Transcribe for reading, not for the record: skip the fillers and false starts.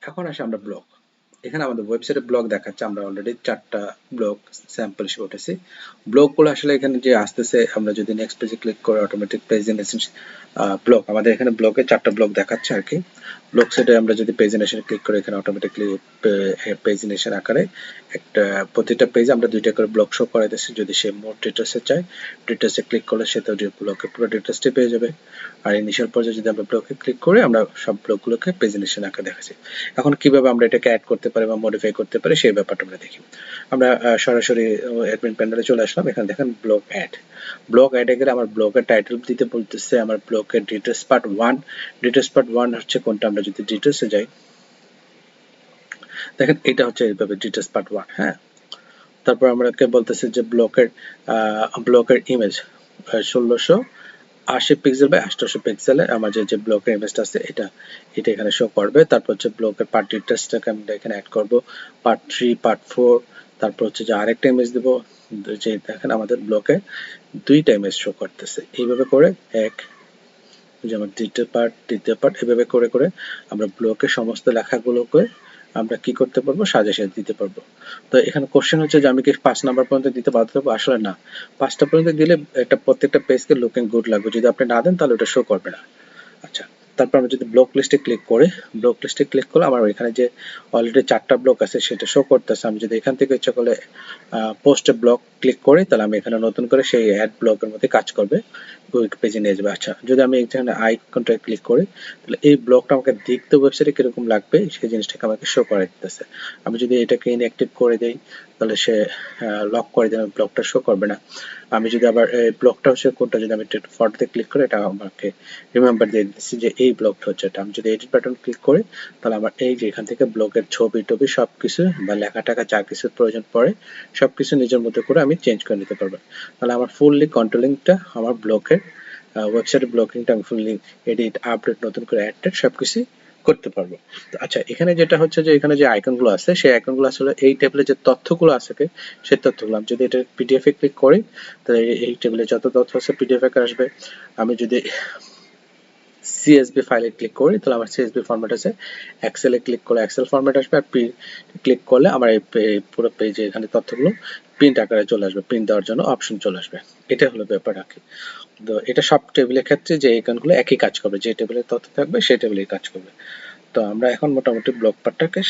এখন আসি আমরা ব্লক। এখানে আমাদের ওয়েবসাইটে ব্লক দেখাচ্ছে, আমরা অলরেডি 4টা ব্লক স্যাম্পল হিসেবে উঠেছি। ব্লকগুলো আসলে এখানে যে আসতেছে, আমরা যদি নেক্সট পেজে ক্লিক করে অটোমেটিক প্রেজেন্টেশন ব্লক, আমাদের এখানে ব্লকে 4টা ব্লক দেখাচ্ছে আর কি। ব্লক সেটে আমরা যদি প্রেজেন্টেশনে ক্লিক করে এখানে অটোমেটিকলি প্রেজেন্টেশন আকারে একটা প্রতিটা পেজে আমরা 2টা করে ব্লক শো করাইতেছি। যদি সে মোর ডিটেলসে চায়, ডিটেলসে ক্লিক করলে সে তো ব্লকে পুরো ডিটেলসটি পেয়ে যাবে। আর ইনিশিয়াল পর্যায়ে যদি আমরা ব্লকে ক্লিক করে আমরা সব ব্লকগুলোকে প্রেজেন্টেশন আকারে দেখাচ্ছি। এখন কিভাবে আমরা এটাকে অ্যাড করতে পারি বা মডিফাই করতে পারি সেই ব্যাপারটা আমরা দেখি। আমরা সরাসরি অ্যাডমিন প্যানেলে চলে আসলাম। এখানে দেখেন ব্লক অ্যাড। ব্লক অ্যাডে গেলে আমার ব্লকের টাইটেল দিতে বলতেছে আমার ব্লকের ডিটেলস পার্ট 1। ডিটেলস পার্ট 1 হচ্ছে কোনটা, আমরা যদি ডিটেলসে যাই দেখেন এটা হচ্ছে এইভাবে ডিটেলস পার্ট 1। হ্যাঁ, তারপর আমাকে বলতেছে যে ব্লকের ইমেজ 1680 পিক্সেল বাই 800 পিক্সেলে আমার যে ব্লকের ইমেজটা আছে এটা এখানে শো করবে। তারপর হচ্ছে ব্লকের পার্ট ডিটেলসটাকে আমরা এখানে অ্যাড করব, পার্ট 3, পার্ট 4। তারপর হচ্ছে যে আরেকটা ইমেজ দেব, যে দেখেন আমাদের ব্লকে 2টা ইমেজ শো করতেছে। এইভাবে করে যেমন দ্বিতীয় পার্ট এভাবে করে করে আমরা ব্লকের সমস্ত লেখাগুলোকে আমরা কি করতে পারবো, সাজেশন দিতে পারবো। তো এখানে কোশ্চেন হচ্ছে যে আমি কি 5 নাম্বার পর্যন্ত দিতে বাধ্য হবো? আসলে না, 5টা পর্যন্ত দিলে প্রত্যেকটা পেজকে লুকিং গুড লাগবে। যদি আপনি না দেন তাহলে ওটা শো করবে না। আচ্ছা, তারপর আমরা যদি ব্লক লিস্টে ক্লিক করি, ব্লক লিস্টে ক্লিক করলে আমার এখানে যে অলরেডি 4টা ব্লক আছে সেটা শো করতেছে। আমি যদি এখান থেকে ইচ্ছা করলে পোস্ট ব্লক ক্লিক করি তাহলে আমি এখানে নতুন করে সেই অ্যাড ব্লকের মধ্যে কাজ করবে, ওই পেজে নিয়ে যাবে। আচ্ছা, যদি আমি এখানে আইকনটা ক্লিক করি তাহলে এই ব্লকটা আমাকে দেখতে ওয়েবসাইটে কিরকম লাগবে সেই জিনিসটাকে আমাকে শো করে দিতেছে। আমি যদি এটাকে ইনঅ্যাক্টিভ করে দেই তাহলে সে লক করে দেবে, ব্লকটা শো করবে না। আমি যদি আবার ব্লকটা হচ্ছে কোনটা, যদি আমি ফটোতে ক্লিক করি এটা আমাকে রিমেম্বার দিয়ে দিচ্ছি যে এই ব্লকটা হচ্ছে এটা। আমি যদি এডিট বাটন ক্লিক করি তাহলে আমার এই যে এখান থেকে ব্লকের ছবি টবি সবকিছু বা লেখা টাকা যা কিছু প্রয়োজন পড়ে সবকিছু নিজের মতো করে আমি চেঞ্জ করে নিতে পারবো। তাহলে আমার ফুললি কন্ট্রোলিংটা আমার ব্লকের ওয়েবসাইট ব্লকিংটা আমি ফুললি এডিট আপডেট নতুন করে অ্যাড সবকিছু করতে পারবো। আচ্ছা, এখানে যেটা হচ্ছে যে এখানে যে আইকনগুলো আছে সেই আইকনগুলো আসলে এই টেবিলে যে তথ্যগুলো আছে সেই তথ্যগুলো আমি যদি এটা পিডিএফ এ ক্লিক করি তাহলে এই টেবিলে যত তথ্য আছে পিডিএফ আকারে আসবে। আমি যদি সিএসভি ফাইলে ক্লিক করি তাহলে আমার সিএসভি ফরম্যাট আছে, এক্সেলে ক্লিক করলে এক্সেল ফরম্যাট আসবে, আর ক্লিক করলে আমার এই পুরো পেজে এখানে তথ্যগুলো প্রিন্ট আকারে চলে আসবে, প্রিন্ট দেওয়ার জন্য অপশন চলে আসবে। এটা হলো ব্যাপার আর কি। তো এটা সব টেবিলের ক্ষেত্রে যে আইকনগুলো একই কাজ করবে, যে টেবিলে তথ্য থাকবে সেই টেবিলেই কাজ করবে। তো আমরা এখন মোটামুটি ব্লক পার্টটাকে